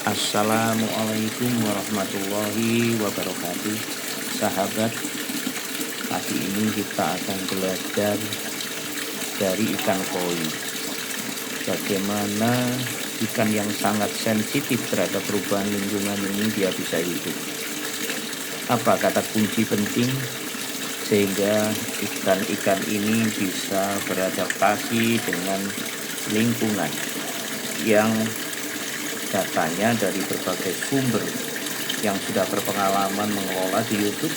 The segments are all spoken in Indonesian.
Assalamualaikum warahmatullahi wabarakatuh. Sahabat, pagi ini kita akan belajar dari ikan koi. Bagaimana ikan yang sangat sensitif terhadap perubahan lingkungan ini dia bisa hidup. Apa kata kunci penting sehingga ikan-ikan ini bisa beradaptasi dengan lingkungan yang datanya dari berbagai sumber yang sudah berpengalaman mengelola di YouTube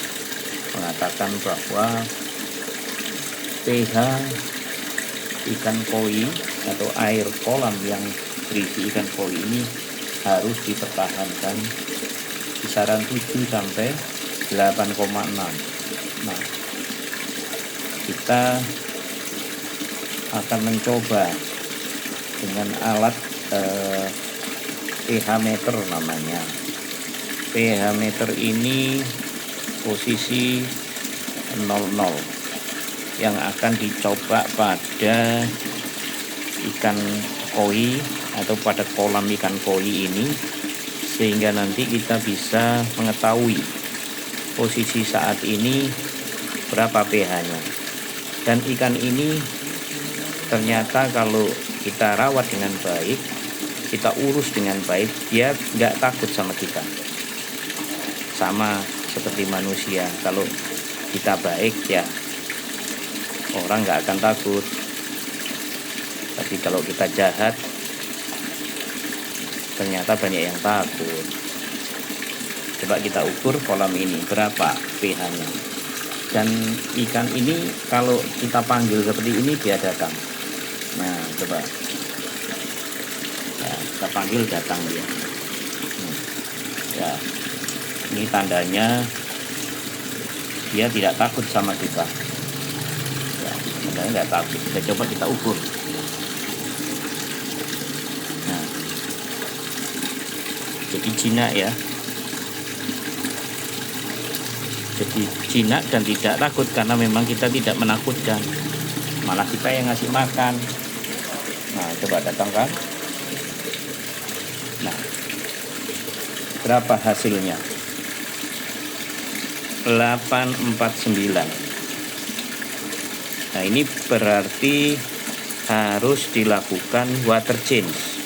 mengatakan bahwa pH ikan koi atau air kolam yang berisi ikan koi ini harus dipertahankan kisaran 7 sampai 8,6. Nah, kita akan mencoba dengan alat pH meter namanya. pH meter ini posisi 00 yang akan dicoba pada ikan koi atau pada kolam ikan koi ini, sehingga nanti kita bisa mengetahui posisi saat ini berapa pH-nya. Dan ikan ini ternyata kalau kita rawat dengan baik, kita urus dengan baik, dia nggak takut sama kita. Sama seperti manusia, kalau kita baik ya orang nggak akan takut. Tapi kalau kita jahat, ternyata banyak yang takut. Coba kita ukur kolam ini berapa pH-nya. Dan ikan ini kalau kita panggil seperti ini dia datang. Nah, coba ya, kita panggil datang dia. Ya, ini tandanya dia tidak takut sama kita. Ya, tandanya nggak takut. Kita coba kita ukur. Nah, jadi jinak ya. Jadi jinak dan tidak takut karena memang kita tidak menakutkan. Malah kita yang ngasih makan. Nah, coba datang kan. Nah, berapa hasilnya? 849. Nah, ini berarti harus dilakukan water change.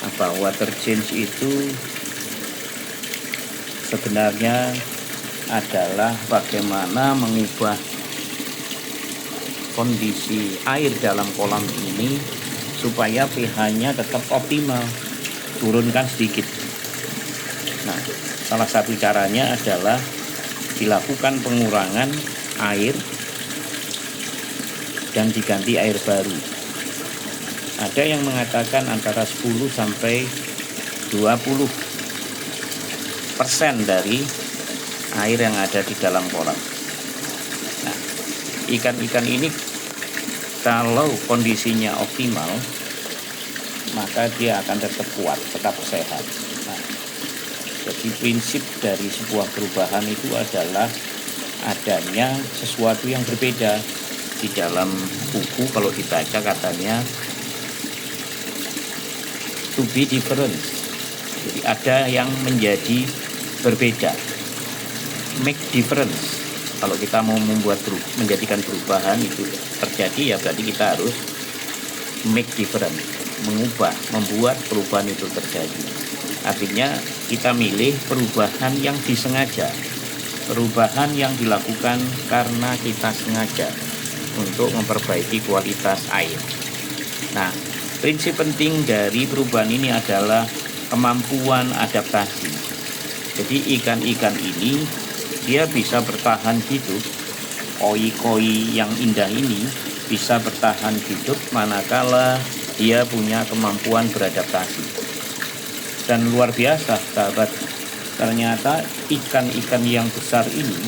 Apa water change itu? Sebenarnya adalah bagaimana mengubah kondisi air dalam kolam ini supaya pH-nya tetap optimal, turunkan sedikit. Nah, salah satu caranya adalah dilakukan pengurangan air dan diganti air baru. Ada yang mengatakan antara 10 sampai 20% dari air yang ada di dalam kolam. Nah, ikan-ikan ini kalau kondisinya optimal, maka dia akan tetap kuat, tetap sehat. Nah, jadi prinsip dari sebuah perubahan itu adalah adanya sesuatu yang berbeda. Di dalam buku kalau dibaca katanya to be different. Jadi ada yang menjadi berbeda. Make difference. Kalau kita mau menjadikan perubahan itu terjadi, ya berarti kita harus make difference, membuat perubahan itu terjadi. Artinya kita milih perubahan yang disengaja, perubahan yang dilakukan karena kita sengaja untuk memperbaiki kualitas air. Nah, prinsip penting dari perubahan ini adalah kemampuan adaptasi. Jadi ikan-ikan ini dia bisa bertahan hidup, koi-koi yang indah ini bisa bertahan hidup manakala dia punya kemampuan beradaptasi. Dan luar biasa sahabat, ternyata ikan-ikan yang besar ini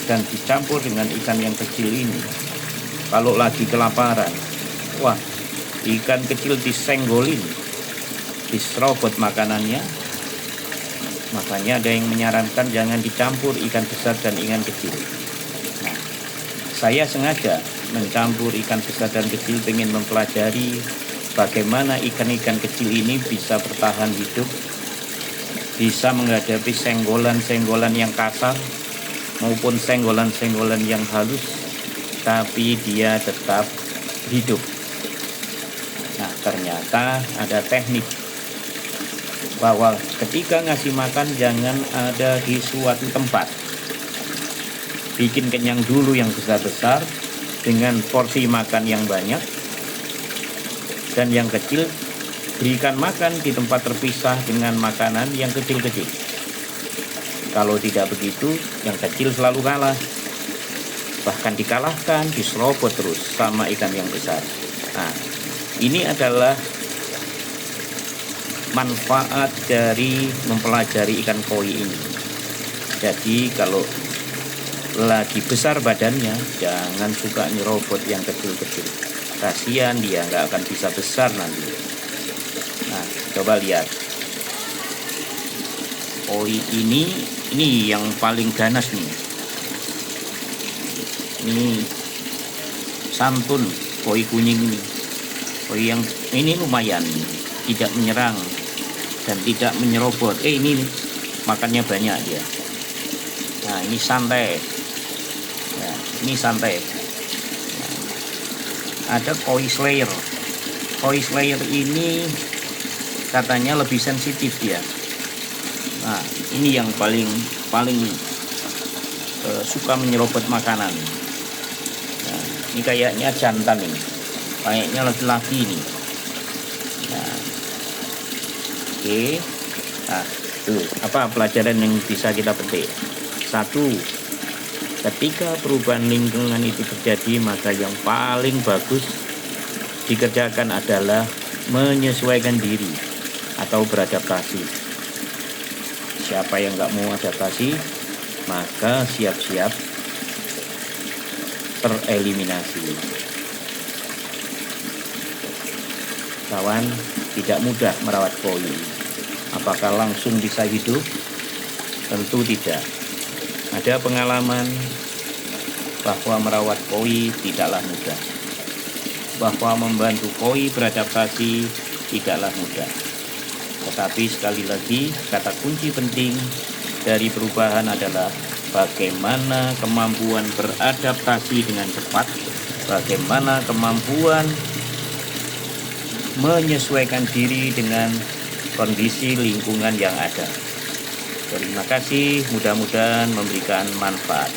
dan dicampur dengan ikan yang kecil ini, kalau lagi kelaparan, wah, ikan kecil disenggolin, diserobot makanannya. Makanya ada yang menyarankan jangan dicampur ikan besar dan ikan kecil. Nah, saya sengaja mencampur ikan besar dan kecil, ingin mempelajari bagaimana ikan-ikan kecil ini bisa bertahan hidup bisa menghadapi senggolan-senggolan yang kasar maupun senggolan-senggolan yang halus, tapi dia tetap hidup. Nah, ternyata ada teknik bahwa ketika ngasih makan jangan ada di suatu tempat. Bikin kenyang dulu yang besar-besar dengan porsi makan yang banyak, dan yang kecil berikan makan di tempat terpisah dengan makanan yang kecil-kecil. Kalau tidak begitu, yang kecil selalu kalah, bahkan dikalahkan, diserobot terus sama ikan yang besar. Nah, ini adalah manfaat dari mempelajari ikan koi ini. Jadi kalau lagi besar badannya, jangan suka nyerobot yang kecil-kecil. Kasihan dia, nggak akan bisa besar nanti. Nah, coba lihat. Koi ini yang paling ganas nih. Ini santun koi kuning ini. Koi yang ini lumayan, tidak menyerang dan tidak menyerobot. Ini nih, makannya banyak dia. Nah, ini santai. Ya, ini santai. Nah, ada koi slayer. Koi slayer ini katanya lebih sensitif dia. Nah, ini yang paling suka menyerobot makanan. Nah, ini kayaknya jantan ini. Kayaknya laki-laki ini. Nah, oke. Nah, tuh, apa pelajaran yang bisa kita petik? Satu, ketika perubahan lingkungan itu terjadi, maka yang paling bagus dikerjakan adalah menyesuaikan diri atau beradaptasi. Siapa yang nggak mau adaptasi, maka siap-siap tereliminasi. Kawan, tidak mudah merawat koi. Apakah langsung bisa hidup? Tentu tidak. Ada pengalaman bahwa merawat koi tidaklah mudah, bahwa membantu koi beradaptasi tidaklah mudah. Tetapi sekali lagi, kata kunci penting dari perubahan adalah bagaimana kemampuan beradaptasi dengan cepat, bagaimana kemampuan menyesuaikan diri dengan kondisi lingkungan yang ada. Terima kasih, mudah-mudahan memberikan manfaat.